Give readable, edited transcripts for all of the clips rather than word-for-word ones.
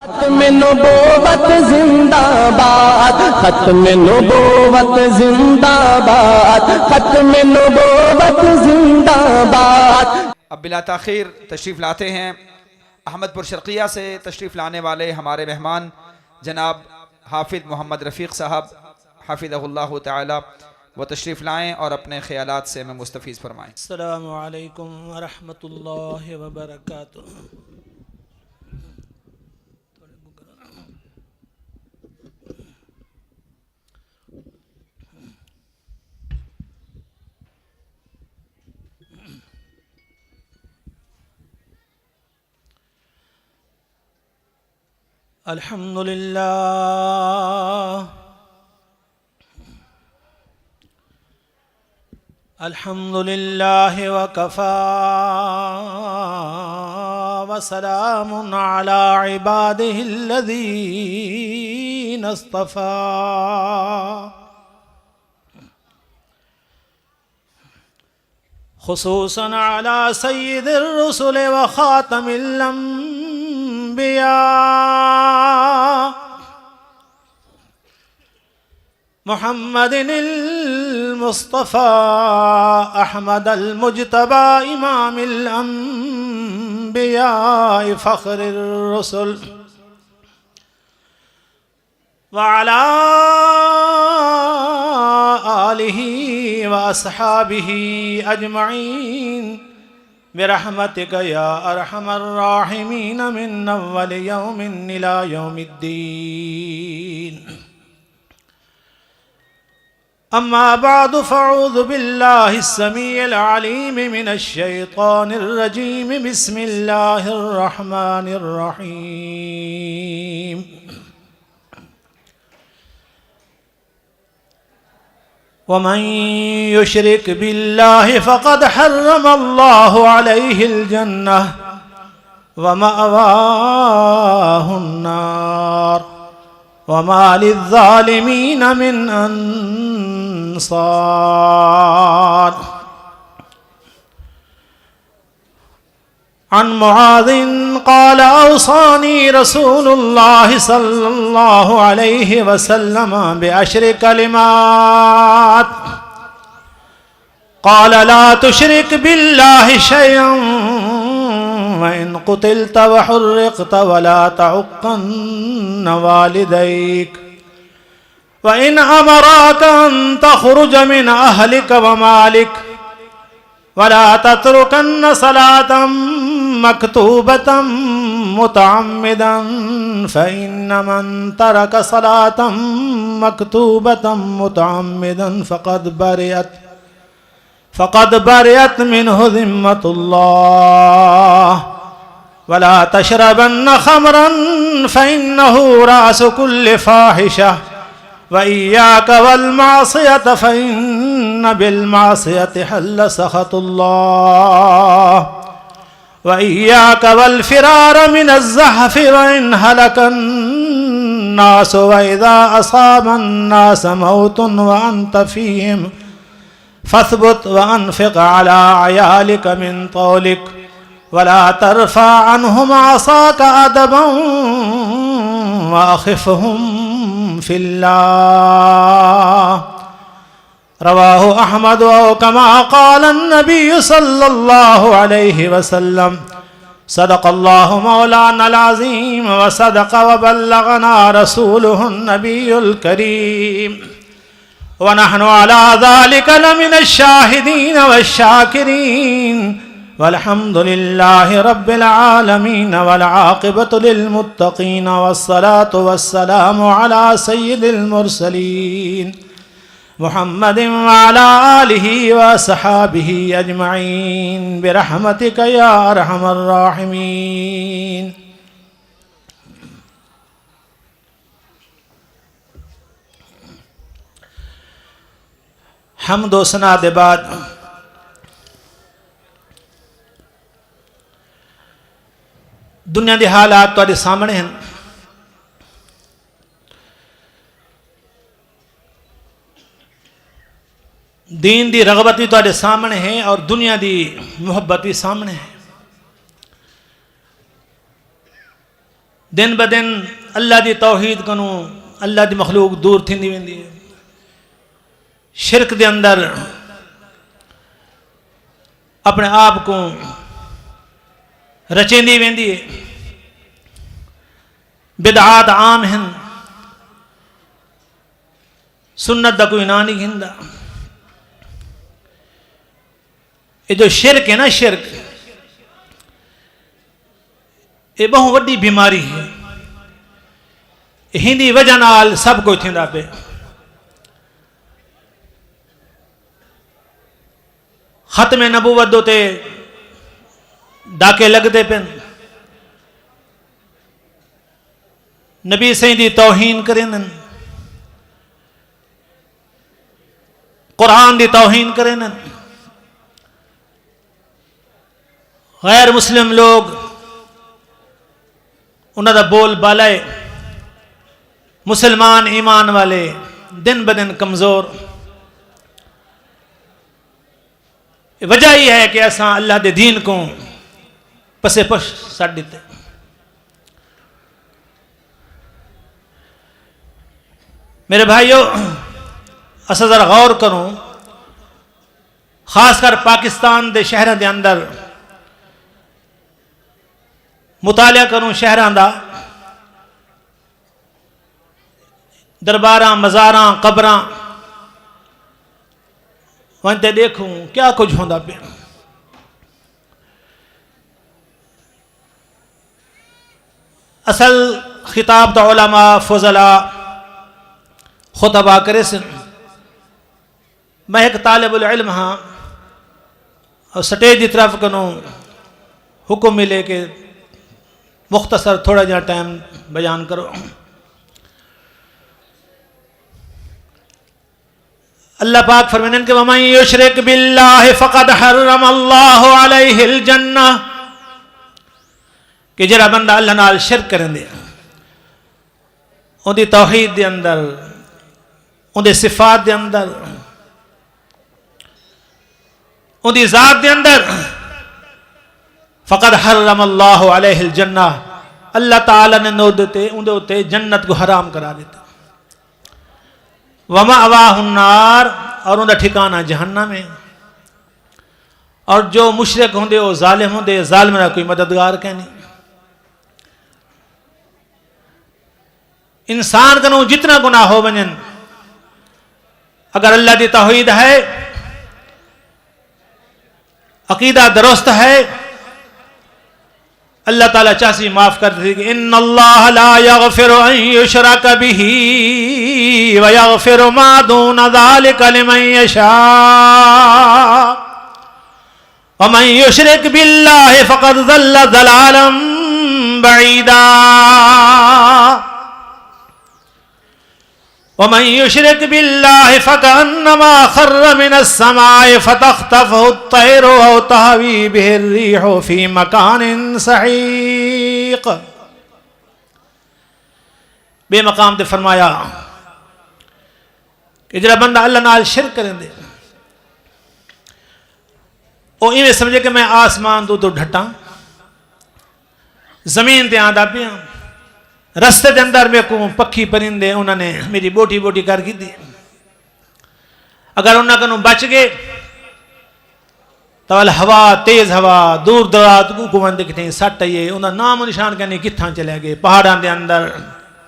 ختم نبوت زندہ باد، ختم نبوت زندہ باد، ختم نبوت زندہ باد۔ اب بلا تاخیر تشریف لاتے ہیں احمد پور شرقیہ سے تشریف لانے والے ہمارے مہمان جناب حافظ محمد رفیق صاحب حافظہ اللہ تعالی، وہ تشریف لائیں اور اپنے خیالات سے ہمیں مستفیض فرمائیں۔ السلام علیکم ورحمۃ اللہ وبرکاتہ۔ الحمد للہ الحمد للہ وکفا وسلام علی عبادہ الذین اصطفا۔ خصوصاً علی سید الرسل وخاتم الانبیاء محمد المصطفى احمد المجتبى امام الانبیاء فخر الرسل، وعلى آلہ واصحابہ اجمعین برحمتک یا ارحم الراحمین من اول یوم الى یوم الدین۔ اما بعد فاعوذ باللہ السمیع العلیم من الشیطان الرجیم، بسم اللہ الرحمن الرحیم۔ ومن يشرك بالله فقد حرم الله عليه الجنة ومأواه النار وما للظالمين من أنصار۔ عن معاذ قال أوصاني رسول الله صلى الله عليه وسلم بعشر كلمات، قال لا تشرك بالله شيئا وإن قتلت وحرقت ولا تعقن والديك، وإن أمراك أن تخرج من أهلك ومالك ولا تتركن صلاة مكتوبة متعمدا، فإن من ترك صلاة مكتوبة متعمدا فقد برئت منه ذمة الله، ولا تشربن خمرا فإنه رأس كل فاحشة، وإياك والمعصية فإن بالمعصية حل سخط الله، وإياك والفرار من الزحف وإن هلك الناس، وإذا أصاب الناس موت وأنت فيهم فاثبت وأنفق على عيالك من طولك، ولا ترفع عنهم عصاك أدبا وأخفهم في الله۔ رواه أحمد أو كما قال النبي صلى الله عليه وسلم۔ صدق الله مولانا العظيم وصدق وبلغنا رسوله النبي الكريم، ونحن على ذلك لمن الشاهدين والشاكرين، والحمد لله رب العالمين، والعاقبة للمتقين، والصلاة والسلام على سيد المرسلين محمد وعلى آله وصحابه أجمعين برحمتك يا أرحم الراحمين۔ حمد و ثنا دے بعد دنیا دے حالات تواڈے سامنے ہیں۔ دین دی رغبت بھی تواڈے سامنے ہے اور دنیا دی محبت بھی سامنے ہے۔ دن بدن اللہ دی توحید کنوں اللہ دی مخلوق دور تھیندی ویندی ہے. شرک دے اندر اپنے آپ کو رچیندی ویندی ہے. بدعات عام ہیں، سنت دا کوئی نام نہیں ہندا. یہ جو شرک ہے نا، شرک یہ بہت وڈی بیماری ہے. ہندی وجہ نال سب کچھ تھیندا پے. ختم نبوت دو تے ڈاکے لگتے پن، نبی سائیں دی توہین کریں، قرآن دی توہین کریں. غیر مسلم لوگ انہاں دا بول بالائے. مسلمان ایمان والے دن بدن کمزور. وجہ یہ ہے کہ ایسا اللہ دے دین کو پسے پش سٹ دیتے. میرے بھائیو، اسا ذرا غور کروں، خاص کر پاکستان دے شہروں دے اندر مطالعہ کروں شہراں دا. درباراں، مزاراں، قبراں وانتے دیکھوں کیا کچھ ہوندا پیا. اصل خطاب دا علماء فضلاء خطبہ کرے سن. میں ایک طالب العلم ہاں اور سٹیج دی طرف کنوں حکم ملے کہ مختصر تھوڑا جہاں ٹائم بیان کرو. اللہ پاک فرمائیں کہ وَمَن يُشْرِكْ بِاللَّهِ فَقَدْ حَرَّمَ اللَّهُ عَلَيْهِ الْجَنَّةَ، کہ جڑا بندہ اللہ نال شرک کریں دے، ان دی توحید دے اندر، ان دی صفات دے اندر، ان دی ذات دے اندر، فَقَدْ حَرَّمَ اللَّهُ عَلَيْهِ الْجَنَّةَ، اللہ تعالیٰ نے ان دے جنت کو حرام کرا دیتا. وَمَأْوَاهُ النَّارُ، اور ان کا ٹھکانہ جہنم ہے. اور جو مشرک ہوندے وہ ظالم ہوندے، ظالم نہ کوئی مددگار کہنی. انسان کنوں جتنا گناہ ہو بنن، اگر اللہ دی توحید ہے، عقیدہ درست ہے، اللہ تعالیٰ چاہسی معاف کر دیتے کہ ان اللہ لا یغفر ان یشرک بہ ویغفر ما دون ذالک لمن یشاء ومن یشرک باللہ فقد ضل ضلالا بعیدا ومن يشرك بالله فكأنما خر من السماء فتخطفه الطير أو تهوي به الريح في مكان سحيق. بے مقام تے فرمایا کہ جڑا بندہ اللہ نال شرک کریں دے، او ایویں سمجھے کہ میں آسمان تو ڈھٹاں، زمین تے آندا پیاں، رستے دے اندر میں کو پکھی پرندے انہوں نے میری بوٹی بوٹی کر کی دی. اگر انہوں نے بچ گئے تو ہوا، تیز ہوا، دور دراز کو بندے کتنے سٹ آئیے، انہوں نے نام و نشان کہنے کتھاں چلے گئے، پہاڑاں دے اندر،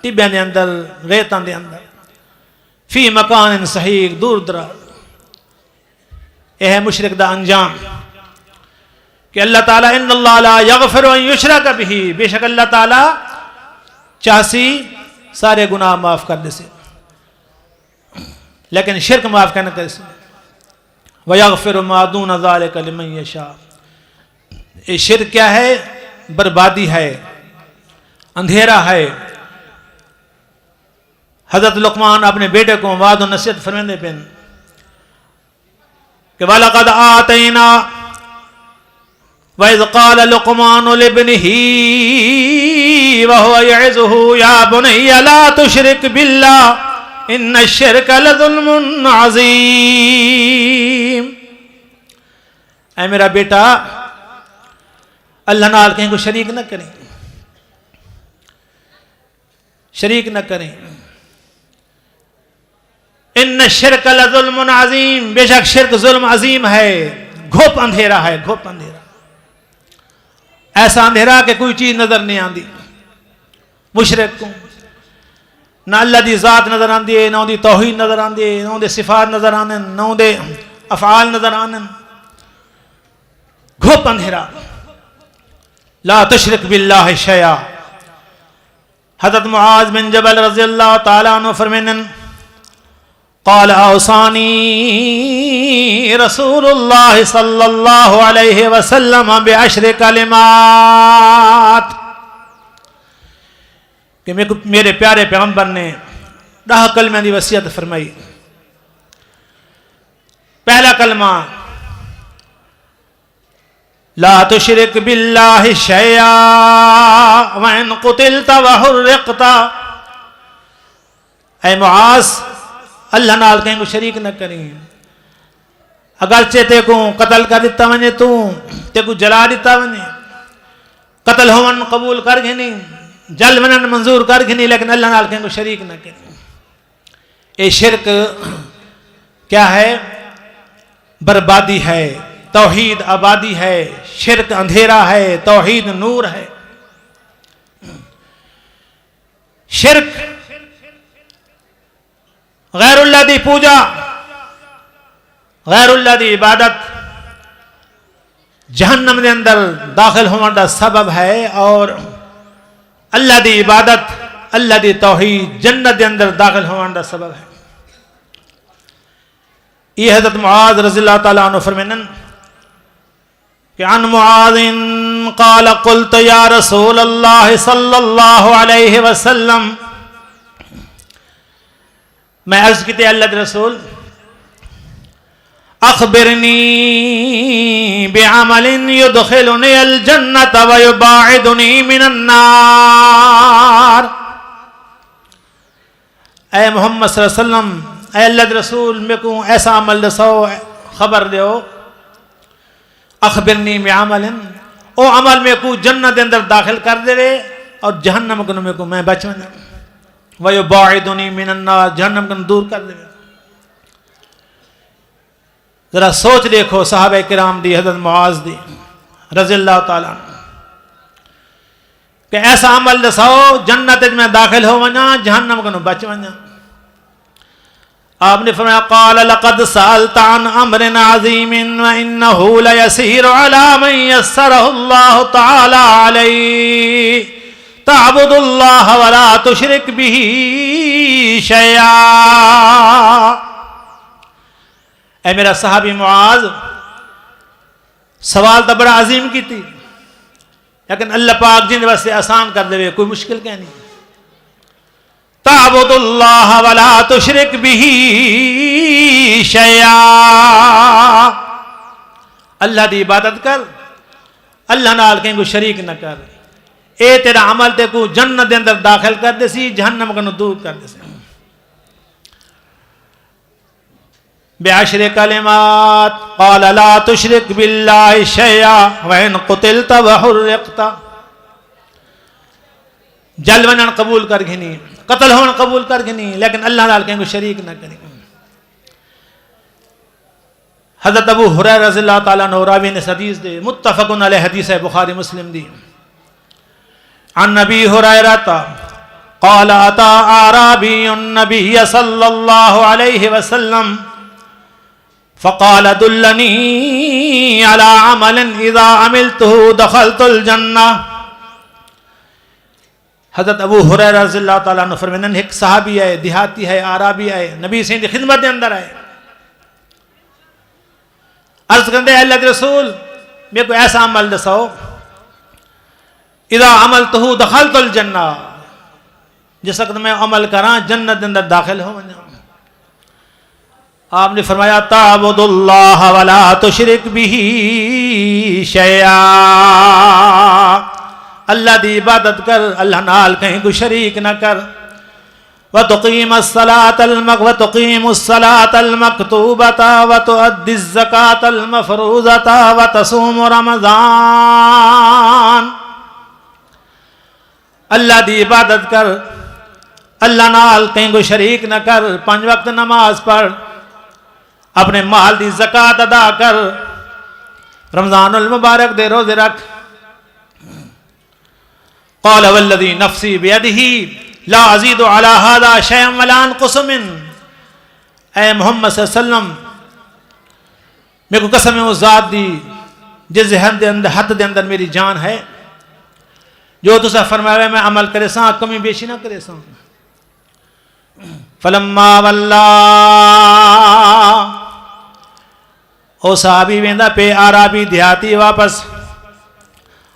ٹبیاں دے اندر، ریتاں دے اندر، فی مکان صحیح، دور دراز. یہ ہے مشرک دا انجام کہ اللہ تعالیٰ ان اللہ لا یغفر ان یشرک بہ، بے شک اللہ تعالیٰ چاہسی سارے گناہ معاف کر دے سے، لیکن شرک معاف کرنا کر سے. وَيَغْفِرُ مَا دُونَ ذَلِكَ لِمَن يَشَاءُ. یہ شرک کیا ہے؟ بربادی ہے، اندھیرا ہے. حضرت لقمان اپنے بیٹے کو وعد و نصیحت فرماندے پن کہ وَلَقَدْ آتَيْنَا وَإِذْ قَالَ لُقْمَانُ لِابْنِهِ وَهُوَ يَعِظُهُ يَا بُنَيَّ لَا تُشْرِكْ بِاللَّهِ إِنَّ الشِّرْكَ لَظُلْمٌ عَظِيمٌ. اے میرا بیٹا، اللہ نال کہیں کو شریک نہ کریں. شریک نہ کریں. ان الشرک لظلم عظیم، بے شک شرک ظلم عظیم ہے، گھوپ اندھیرا ہے، گھوپ اندھیرا، ایسا اندھیرا کہ کوئی چیز نظر نہیں آندی. مشرک کو نہ اللہ دی ذات نظر آندی ہے، نہ دی توحید نظر آندی ہے، نہ دے صفات نظر آنن، نہ دے افعال نظر آنن. گھوپ اندھیرا. لا تشرک باللہ شیئا. حضرت معاذ بن جبل رضی اللہ تعالیٰ عنہ فرمینن قال اوصانی رسول اللہ صلی اللہ علیہ وسلم بعشر کلمات، کہ میرے پیارے پیغمبر نے 10 کلمہ دی وصیت فرمائی. پہلا کلمہ لا تشرک باللہ شیئا وَإِن قُتِلْتَ وَحُرِّقْتَ. اے معاذ اللہ نال کہیں کو شریک نہ کریں، اگرچہ تے کو قتل کر دیتا ونے، تے کو جلا دیتا ونے، قتل ہون قبول کر گھنی، جل ونن منظور کر گھنی، لیکن اللہ نال کہیں کو شریک نہ کریں. اے شرک کیا ہے؟ بربادی ہے. توحید آبادی ہے، شرک اندھیرا ہے، توحید نور ہے. شرک غیر اللہ دی پوجا، غیر اللہ دی عبادت جہنم دے اندر داخل ہونے دا سبب ہے، اور اللہ دی عبادت، اللہ دی توحید جنت دے اندر داخل ہونے دا سبب ہے. یہ حضرت معاذ رضی اللہ تعالیٰ عنہ فرمینن کہ عن معاذ قال قلت یا رسول اللہ صلی اللہ علیہ وسلم، میں عرض کی تھی اللہ کے رسول اخبرنی بعمل يدخلنی الجنت ويباعدنی من النار. اے محمد صلی اللہ علیہ وسلم، اے اللہ کے رسول، میں کو ایسا عمل دسو، خبر دیو. اخبرنی بعمل، او عمل میں کو جنت دے اندر داخل کر دے اور جہنم کو میں کو میں بچانا. وَيُبَاعِدُنِي مِنَ النَّارِ، جہنم کو دور کر دے. ذرا سوچ دیکھو صحابہ کرام دی، حضرت معاذ دی رضی اللہ تعالیٰ کہ ایسا عمل دساؤ جنت میں داخل ہو ونا، جہنم کو بچ ونا. آپ نے فرمایا قال لقد سألت عن امر عظیم وانه ليسير على من يسره الله تعالى عليه تعبد الله ولا تشرك به شيئا. اے میرا صحابی معاذ، سوال تو بڑا عظیم کی تھی، لیکن اللہ پاک جن واسطے آسان کر دے، کوئی مشکل کیا نہیں. تعبد اللہ ولا تشرک به شیئا، اللہ دی عبادت کر، اللہ نال کہیں کو شریک نہ کر. اے تیرا عمل تے کو جنت دے اندر داخل کر دے سی، جہنم کو دور کر دے سی. بعشر کلمات قال لا تشرک باللہ شیئا وَإِن قُتِلْتَ وَحُرِّقْتَ. جل ونن قبول کر گھنی، قتل ہون قبول کر گھنی، لیکن اللہ نال کہیں کو شریک نہ کریں. حضرت ابو ہریرہ رضی اللہ تعالیٰ عنہ راوی نے حدیث دے، متفق علیہ حدیث ہے، بخاری مسلم دی. عن نبی ہریرہ قال اتى اعرابی النبی صلی اللہ علیہ وسلم فقال دلنی على عمل اذا عملته دخلت الجنہ. حضرت ابو ہریرہ رضی اللہ تعالیٰ عنہ فرمائن ایک صحابی ہے، دیہاتی ہے، عربی ہے، نبی سے دی خدمت دے اندر آئے. عرض کرتے ہیں اللہ کے رسول میرے کو ایسا عمل دساؤ اذا عملتہ دخلت الجنہ، جس وقت میں عمل کراں جنت دے اندر داخل ہو جاؤں. آپ نے فرمایا تعبد اللہ ولا تشرک به شیئا، اللہ دی عبادت کر، اللہ نال کہیں کو شریک نہ کر. وتقیم الصلاة المکتوبة وتؤدی الزکاة المفروضة وتصوم رمضان. اللہ دی عبادت کر، اللہ نال کہیں کوئی شریک نہ کر، 5 وقت نماز پڑھ، اپنے مال دی زکات ادا کر، رمضان المبارک دے روزے رکھ۔ قال والذی نفسی بیدہ لا ازید علی ھذا شیئا ولا انقص منہ، اے محمد صلی اللہ علیہ وسلم میرے کو قسم ہے اس ذات دی جس ذہن دے اندر حد دے اندر میری جان ہے، جو تسا فرمایا میں عمل کرے ساں، کمی بیشی نہ کرے ساں۔ فلما ولا او صحابی ویندا پہ عربی دیہاتی واپس،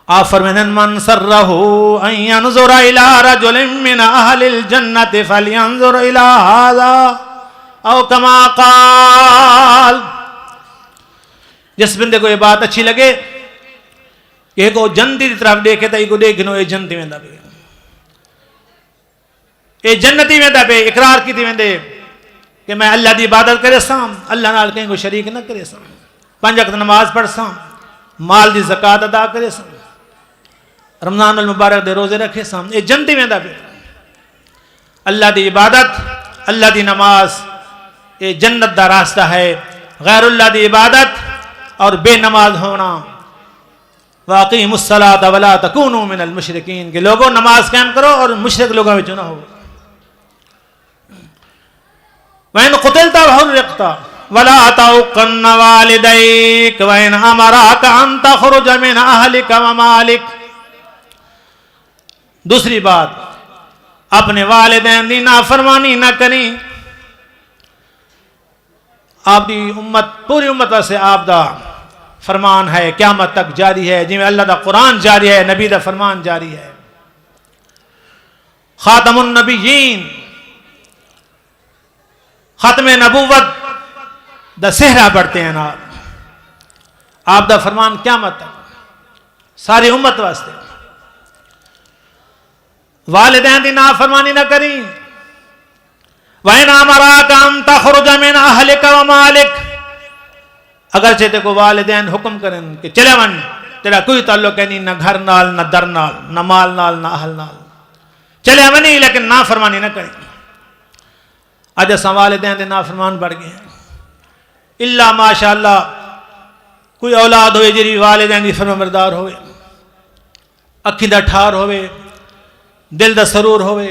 آپ فرمائیں من سرہ ان ينظر الى رجل من اہل الجنت فلینظر الى هذا او کما قال، جس بندے کو یہ بات اچھی لگے کہ کو جنتی دی طرف دیکھے تا کو دیکھنو اے جنتی ویندا پہ، اے جنتی ویندا پہ، اقرار کی تھی ویندے کہ میں اللہ دی عبادت کرے ساں، اللہ نال کہیں کو شریک نہ کرے ساں، 5 وقت نماز پڑھ ساں، مال دی زکات ادا کرے ساں، رمضان المبارک دے روزے رکھے ساں، اے جنتی ویندا پہ۔ اللہ دی عبادت، اللہ دی نماز اے جنت دا راستہ ہے، غیر اللہ دی عبادت اور بے نماز ہونا، واقعیم الصلاۃ ولا تکونوا من المشرکین، کہ لوگوں نماز قائم کرو اور مشرک لوگوں میں نہ ہو۔ وَإِنْ قُتِلْتَ وَحُرِّقْتَ وَلَا تَعُقَّنَّ وَالِدَيْكَ وَإِنْ أَمَرَاكَ أَنْ تَخْرُجَ مِنْ أَهْلِكَ وَمَالِكَ۔ دوسری بات، اپنے والدین دی نافرمانی نہ کریں۔ آپ دی امت، پوری امت سے آپ دا فرمان ہے، قیامت تک جاری ہے، جی میں اللہ دا قرآن جاری ہے، نبی دا فرمان جاری ہے۔ خاتم النبیین، ختم نبوت دا صحرا پڑھتے ہیں آپ دا فرمان قیامت تک ساری امت واسطے۔ والدین دی نافرمانی نہ کریں۔ وَإِنْ أَمَرَاكَ أَنْ تَخْرُجَ مِنْ أَهْلِكَ وَمَالِكَ، اگرچہ تے کو والدین حکم کریں کہ چلے ون، تیرا کوئی تعلق ہے نہیں نہ گھر نال، نہ در نال، نہ مال نال، نہ اہل نال، چلے ونی لیکن نافرمانی نہ کریں۔ اج اساں والدین دے نافرمان بڑھ گئے ہیں، الا ماشاءاللہ کوئی اولاد ہوئے جی والدین دی فرمانبردار ہوئے، اکھی دا ٹھار ہوئے، دل دا سرور ہوئے،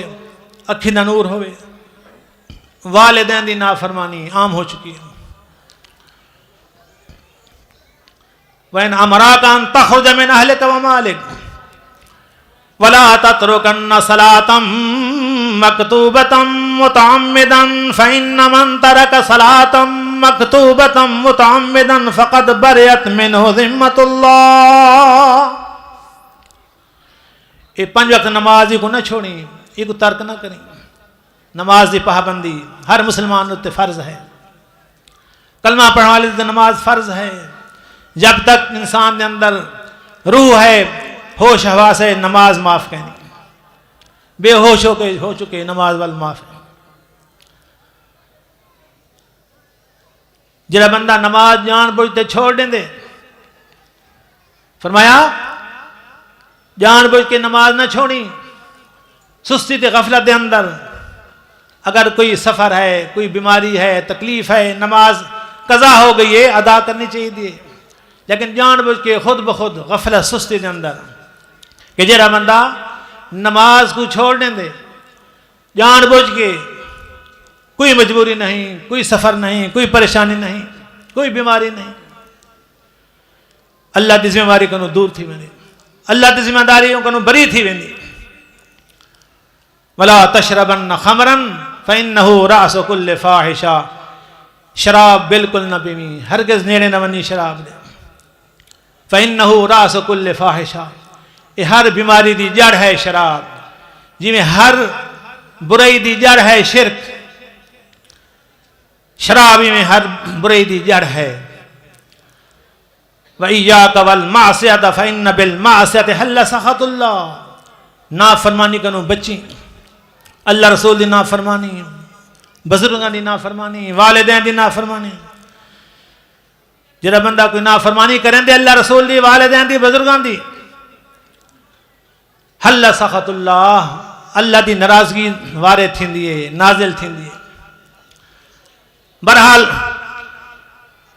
اکھی دا نور ہوئے، والدین دی نافرمانی عام ہو چکی ہے۔ وَإِنْ أَمَرَاكَ أَنْ تَخْرُجَ مِنْ أَهْلِكَ وَمَالِكَ وَلَا تَتْرُكَنَّ صَلَاةً مَكْتُوبَةً مُتَعَمِّدًا فَإِنَّ مَنْ تَرَكَ صَلَاةً مَكْتُوبَةً مُتَعَمِّدًا فَقَدْ بَرِئَتْ مِنْهُ ذِمَّةُ اللَّهِ۔ یہ 5 وقت نماز کو نہ چھوڑیں، یہ کو ترک نہ کریں۔ نماز دی پابندی ہر مسلمان تے فرض ہے، کلمہ پڑھنے والے تے نماز فرض ہے۔ جب تک انسان کے اندر روح ہے، ہوش حواس ہے، نماز معاف کہنی، بے ہوش ہو چکے نماز وال معاف ہے۔ جڑا بندہ نماز جان بوجھتے چھوڑ دیں دے، فرمایا جان بوجھ کے نماز نہ چھوڑی، سستی تے غفلت دے اندر، اگر کوئی سفر ہے، کوئی بیماری ہے، تکلیف ہے، نماز قضا ہو گئی ہے، ادا کرنی چاہیے دی، لیکن جان بوجھ کے خود بخود غفلت سستی دے اندر کہ جڑا بندہ نماز کو چھوڑ دیں دے، جان بوجھ کے، کوئی مجبوری نہیں، کوئی سفر نہیں، کوئی پریشانی نہیں، کوئی بیماری نہیں، اللہ دی ذمہ داری کنو دور تھی ویندی، اللہ دی ذمہ داریوں کنو بری تھی ویندی۔ وَلَا تَشْرَبَنَّ خَمْرًا فَإِنَّهُ رَأْسُ كُلِّ فَاحِشَةٍ، شراب بالکل نہ پیویں، ہرگز نیڑے نہ ونی شراب دے۔ فَإِنَّهُ رَأْسُ كُلِّ فَاحِشَةٍ، یہ ہر بیماری دی جڑ ہے شراب، جی میں ہر برائی دی جڑ ہے شرک، شرابی میں ہر برائی دی جڑ ہے۔ وَإِيَّاكَ وَالْمَعْصِيَةَ فَإِنَّ بِالْمَعْصِيَةِ حَلَّ سَخَطُ اللَّهِ، نافرمانی کنو بچیں، اللہ رسول دی نافرمانی، بزرگاں دی نافرمانی، والدین دی نافرمانی۔ جڑا بندہ کوئی نافرمانی کریں دے اللہ رسول دی، والدین دی، بزرگاں دی، حل سخط اللہ، اللہ دی ناراضگی وارد تھیندی ہے، نازل تھیندی ہے. بہرحال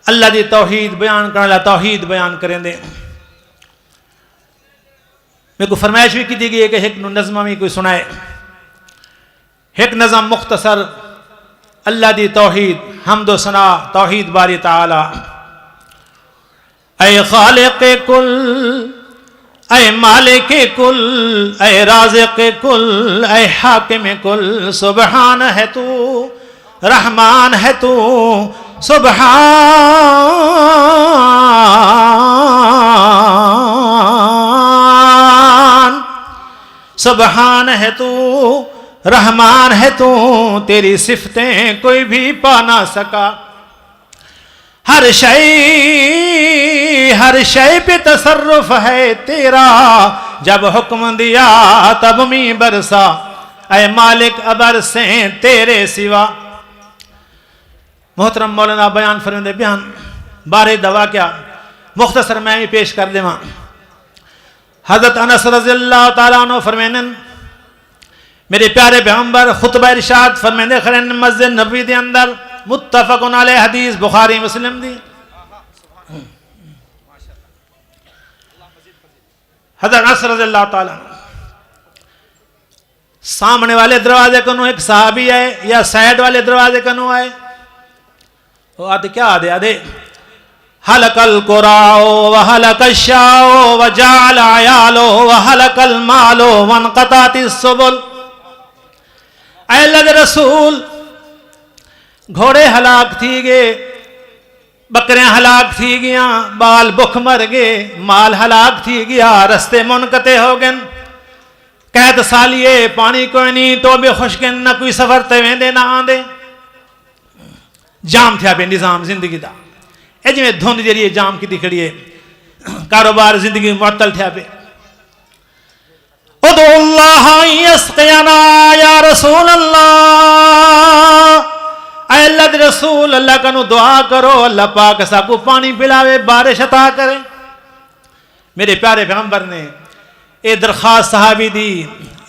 اللہ دی توحید بیان کرنے والا توحید بیان کریں دے. میں کو فرمائش بھی کی دی گئی ہے کہ ایک نظمہ میں کوئی سنائے. ایک نظم مختصر اللہ دی توحید حمد و ثنا توحید باری تعالی. اے خالق کل، اے مالک کل، اے رازق کل، اے حاکم کل، سبحان ہے تو، رحمان ہے تو، سبحان ہے تو، رحمان ہے تو، تیری صفتیں کوئی بھی پا نہ سکا. ہر شے پہ تصرف ہے تیرا، جب حکم دیا تب می برسا. اے مالک ابر سے تیرے سوا. محترم مولانا بیان فرمندے بیان بارے دوا کیا مختصر میں بھی پیش کر دیواں. حضرت انس رضی اللہ تعالیٰ عنہ فرمینن میرے پیارے پیغمبر خطبہ ارشاد فرمیندے خرین مسجد نبوی دے اندر متفقن علیہ حدیث بخاری مسلم دی. حضرت انس رضی اللہ تعالیٰ سامنے والے دروازے کنو ایک صحابی آئے یا سائیڈ والے دروازے کنو آئے. وہ آتے کیا آدھے حلق القراء وحلق الشاء وجعل عیالو وحلق المالو وانقطعت السبل. اے اللہ دے رسول گھوڑے ہلاک تھی گئے، بکریاں ہلاک تھی گیا، بال بکھ مر گئے، مال ہلاک تھی گیا، رستے منقطع ہو گئے. قید سالیے پانی کوئی نہیں تو بھی خشکن نہ کوئی سفر تے ویندے نہ آندے. جام تھیا پہ نظام زندگی دا اے جی میں دھوند جریے جام کی دکھڑی ہے، کاروبار زندگی معطل تھیا پہ. ادعو اللہ یسقینا یا رسول اللہ. اے اللہ دے رسول اللہ کنو دعا کرو اللہ پاک سا کو پانی پلاوے، بارش عطا کرے. میرے پیارے پیغمبر نے اے درخواست صحابی دی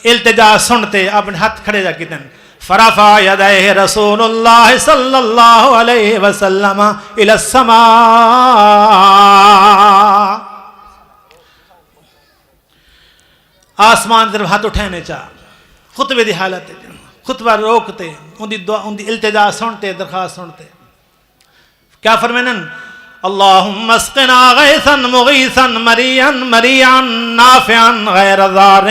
التجا سنتے اپنے ہاتھ کھڑے جا کتن فرفع یدیہ رسول اللہ صلی اللہ علیہ وسلم الی السماء. آسمان طرف ہاتھ اٹھانے چاہ خطبے دی حالت خطبہ روکتے ان دی التجا سنتے درخواست سنتے. کیا فرمینن اللہم اسقنا غیثا مغیثا مریعا مریعا نافعا غیر ضار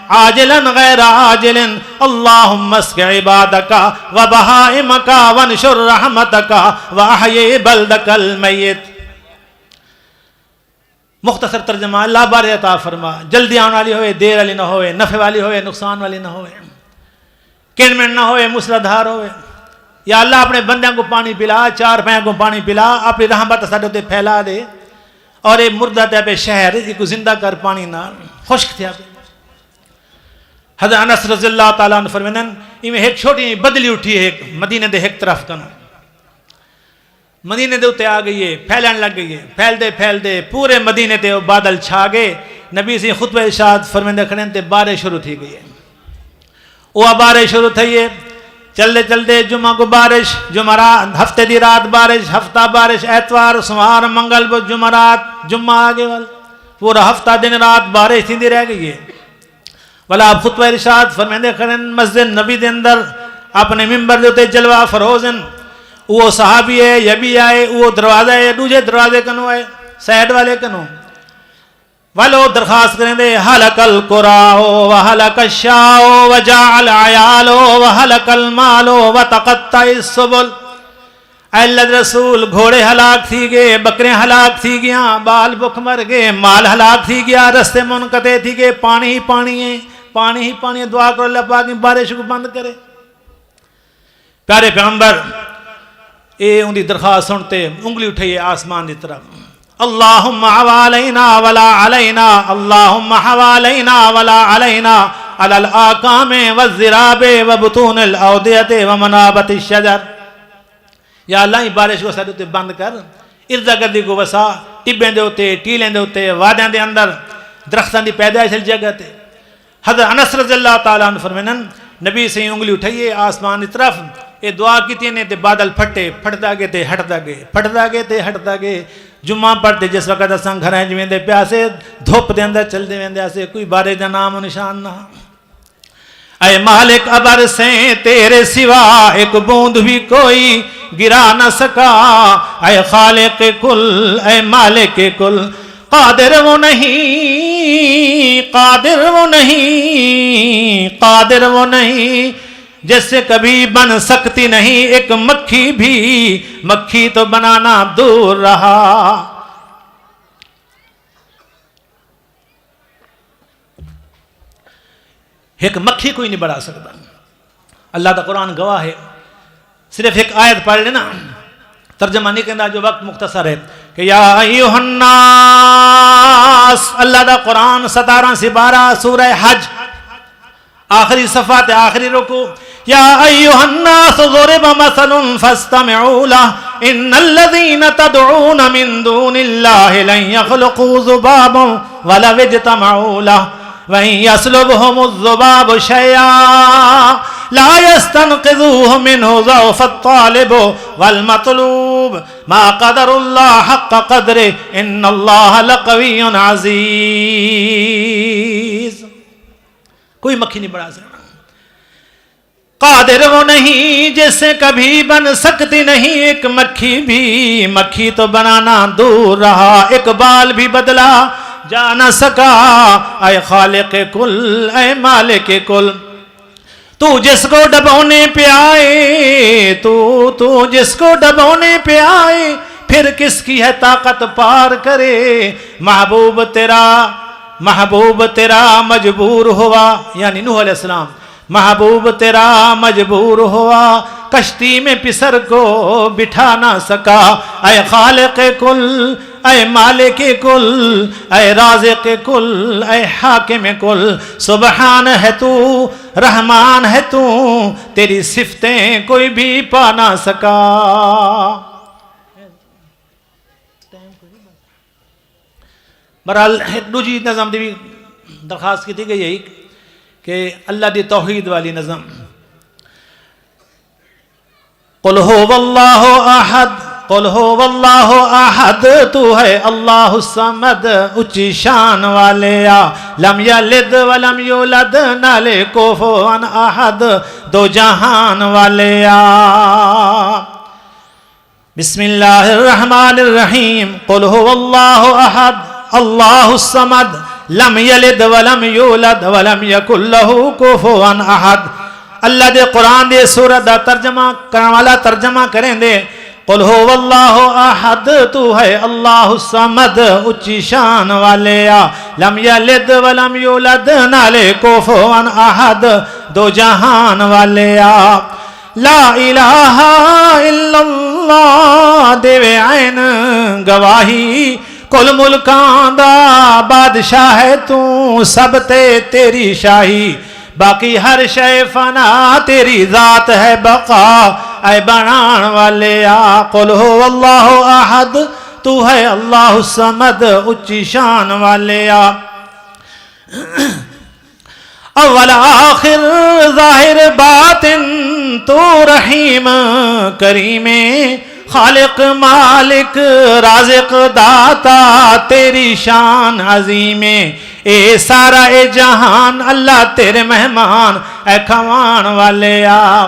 عاجلا غیر عاجل. اللہم اسق عبادکا وبہائمکا ونشر رحمتکا واحیی بلدک المیت. مختصر ترجمہ اللہ بارے عطا فرما، جلدی آنے والی ہوئے، دیر والی نہ ہوئے، نفع والی ہوئے، نقصان والی نہ ہوئے، کنمن نہ ہوئے، مسلدھار ہوئے. یا اللہ اپنے بندیاں کو پانی پلا، چار پائیں کو پانی پلا، اپنی رحمت ساڈے تے پھیلا دے. اور یہ مردہ تے پہ شہر کو زندہ کر پانی نہ خشک تھیا پہ. حضرت انس رضی اللہ تعالیٰ عنہ فرمینن میں ایک چھوٹی بدلی اٹھی ہے مدینے دے ایک طرف کنا، مدینے دے اتے آ گئی ہے، پھیلن لگ گئی ہے، پھیل دے پورے مدینے تے بادل چھا گئے. نبی سے خطبہ ارشاد فرمیندے کھڑے تے بارش شروع تھی گئی ہے. وہ بارش شروع تھی ہے، چلتے جمعہ کو بارش، جمعرات ہفتے دی رات بارش، ہفتہ بارش، اتوار سوار منگل بدھ جمعرات، جمعہ آگے وال پورا ہفتہ دن رات بارش تھی رہ گئی ہے. والا آپ خطبہ ارشاد فرمیندے کھڑے مسجد نبی دے اندر اپنے ممبر دے تے جلوہ فروزن. وہ صحابی ہے یہ بھی آئے، وہ دروازہ ہے دوجے دروازے کنو آئے، سائیڈ والے کنو والو درخواست کریں دے حلق القراء وحلق الشاء وجعل عیال وحلق المال وتقطع السبل. اے اللہ رسول گھوڑے ہلاک تھی گئے، بکریں ہلاک تھی گیا، بال بکھ مر گئے، مال ہلاک تھی گیا، رستے منقطع تھی گئے، پانی ہی پانی ہے، پانی ہی پانی ہے. دعا کرو اللہ پاک بارش کو بند کرے. پیارے پیغمبر اے ان دی درخواست سنتے انگلی اٹھائیے آسمان دی طرف. اللہم حوالینا ولا علینا، اللہم حوالینا ولا علینا علی الاقام والزراب وبطون الاودیت ومنابت الشجر. یا اللہ ہی بارش کو ساتھ بند کر، ارزا گردی کو وسا، ٹبیں دے ہوتے، ٹیلیں دے ہوتے، وادیاں دے اندر، درختان دی پیدائش جگہ تے. حضرت انس رضی اللہ تعالیٰ عنہ فرمینن نبی سے انگلی اٹھائیے آسمان کی طرف یہ دعا کی نے تے بادل پھٹے پھٹتا گئے تے ہٹتا گئے پھٹتا گئے تے ہٹتا گئے جمعہ پڑھتے جس وقت اساں گھراں وچ ویندے پیاسے دھوپ دے اندر چلدے ویندے اسے کوئی بارے دا نام و نشان نہ اے مالک ابر سے تیرے سوا ایک بوند بھی کوئی گرا نہ سکا اے خالق کل اے مالک کل قادر وہ نہیں قادر وہ نہیں قادر وہ نہیں جس سے کبھی بن سکتی نہیں ایک مکھی بھی مکھی تو بنانا دور رہا ایک مکھی کوئی نہیں بڑھا سکتا اللہ دا قرآن گواہ ہے صرف ایک آیت پڑھ لینا ترجمہ نہیں کہنا جو وقت مختصر ہے کہ یا ایوہ الناس اللہ دا قرآن 17 سے 12 سورہ حج آخری صفحات آخری رکو یا ایوہ الناس ضرب مثل فاستمعوا له ان الذین تدعون من دون اللہ لن يخلقوا ذبابا ولو اجتمعوا له وَإِن يَسْلُبْهُمُ الذُّبَابُ شَيْئًا لَا يَسْتَنْقِذُوهُ مِنْهُ ضَعْفَ الطَّالِبُ وَالْمَطْلُوبُ مَا قَدَرُ اللَّهَ حَقَّ قَدْرِهِ إِنَّ اللَّهَ لَقَوِيٌّ عَزِيزٌ کوئی مکھی نہیں بڑھا سکتا قادر وہ نہیں جس سے کبھی بن سکتی نہیں ایک مکھی بھی مکھی تو بنانا دور رہا اقبال بھی بدلا جا نہ سکا اے خالق کل اے مالک کل تو جس کو ڈبونے پہ آئے تو جس کو ڈبونے پہ آئے پھر کس کی ہے طاقت پار کرے محبوب تیرا مجبور ہوا یعنی نوح علیہ السلام محبوب تیرا مجبور ہوا کشتی میں پسر کو بٹھا نہ سکا اے خالق کل اے مالک کل اے رازق کل اے حاکم کل سبحان ہے تو رحمان ہے تو تیری صفتیں کوئی بھی پا نہ سکا برحال دوجی نظم دی بھی درخواست کی تھی گئی یہی کہ اللہ دی توحید والی نظم قل هو اللہ احد قل هو اللہ احد تو ہے اللہ الصمد اچھی شان والے لم یلد ولم یولد نالے کوفوا احد دو جہان والے بسم اللہ الرحمن الرحیم قل هو اللہ احد اللہ الصمد لم یلد ولم یولد ولم یکن لہ کفوا احد اللہ دے قرآن دے سورت دا ترجمہ کرنے والا ترجمہ کریں دے قل هو اللہ احد تو ہے اللہ الصمد اچھی شان والے لم یلد ولم یولد نالے کفوا احد دو جہان والے لا الہ الا اللہ دیوے عین گواہی کل ملکان دا بادشاہ ہے تو سب تے تیری شاہی باقی ہر شے فنا تیری ذات ہے بقا اے بنان والے قل هو اللہ احد تو ہے اللہ الصمد اچھی شان والے اول آخر ظاہر باطن تو رحیم کریم خالق مالک رازق داتا تیری شان عظیم اے سارا اے جہان اللہ تیرے مہمان اے کھوان والے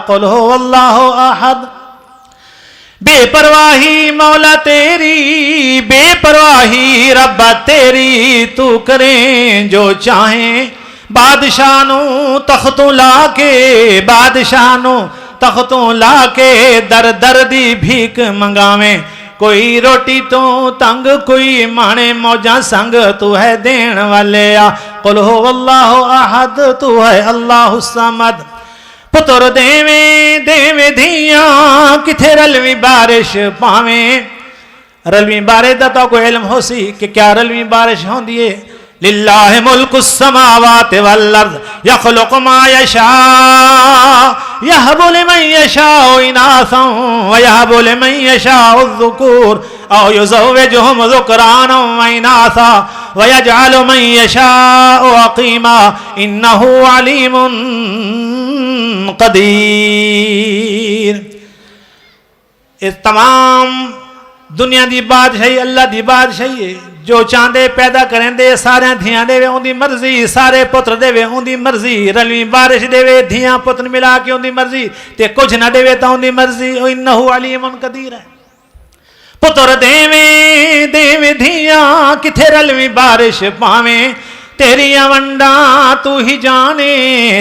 قل هو اللہ احد بے پرواہی مولا تیری بے پرواہی رب تیری تو کریں جو چاہیں بادشاہوں تختوں لا کے بادشاہوں تختوں لا کے در دی بھیک منگاویں کوئی روٹی تو تنگ کوئی مانے موجہ سنگ تو ہے دین والے قل هو اللہ احد تو ہے اللہ الصمد پتر دیویں دھیاں کتھے رلوی بارش پاویں رلوی بارش دا تو کوئی علم ہو سی کہ کیا رلوی بارش ہوں دیئے للہ ملک السماوات والارض یخلق ما یشاء يهب لمن يشاء إناثا ويهب لمن يشاء الذكور أو يزوجهم ذكرانا وإناثا ويجعل من يشاء عقيما إنه عليم قدیر. اس تمام دنیا دی بادشاہی اللہ دی بادشاہی ہے. جو چاندے پیدا کریں دے سارے دھیاں دے وے ان دی مرضی, سارے پتر دے وے ان دی مرضی, رلوی بارش دے وے دھیاں پتر ملا کے ان دی مرضی, تے کچھ نہ دے وے تا ان دی مرضی. انہو علیم قدیر ہے. پتر دے دھیاں کتھے رلوی بارش پاویں, تیری ونڈاں تو ہی جانے,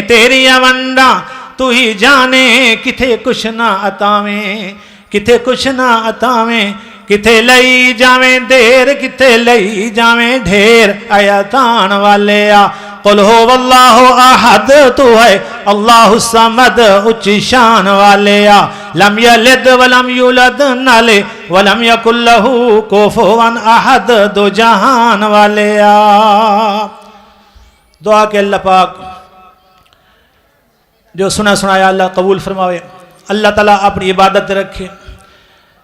تیری ونڈاں تو ہی جانے, کتھے کچھ نہ عطاویں, کتھے کچھ نہ عطاویں, کتھے لئی جاویں دیر, کتھے لئی جاویں ڈھیر. آیاتان والے آ قل ہو واللہ احد, تو ہے اللہ الصمد اچھی شان والے آ. لم یلد ولم یولد نالے ولم یکن لہو کفوا احد, دو جہان والے آ. دعا کہ اللہ پاک جو سنایا اللہ قبول فرماوے. اللہ تعالیٰ اپنی عبادت رکھے,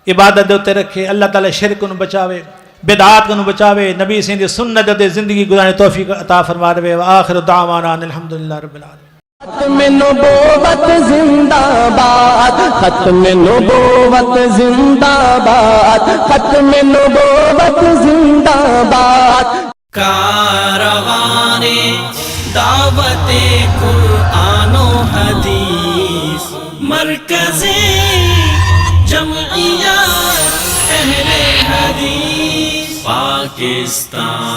عبادت دیتے رکھے. اللہ تعالیٰ شرک کو بچاوے, بدعات کو بچاوے, نبی سے دی سنت دے زندگی گزارنے توفیق عطا فرما دے. وآخر دعوانا الحمدللہ رب العالمین. ختم نبوت زندہ باد, ختم نبوت زندہ باد, ختم نبوت زندہ باد. کاروان دعوت قرآن و حدیث, مرکز جمعیت اہل حدیث پاکستان.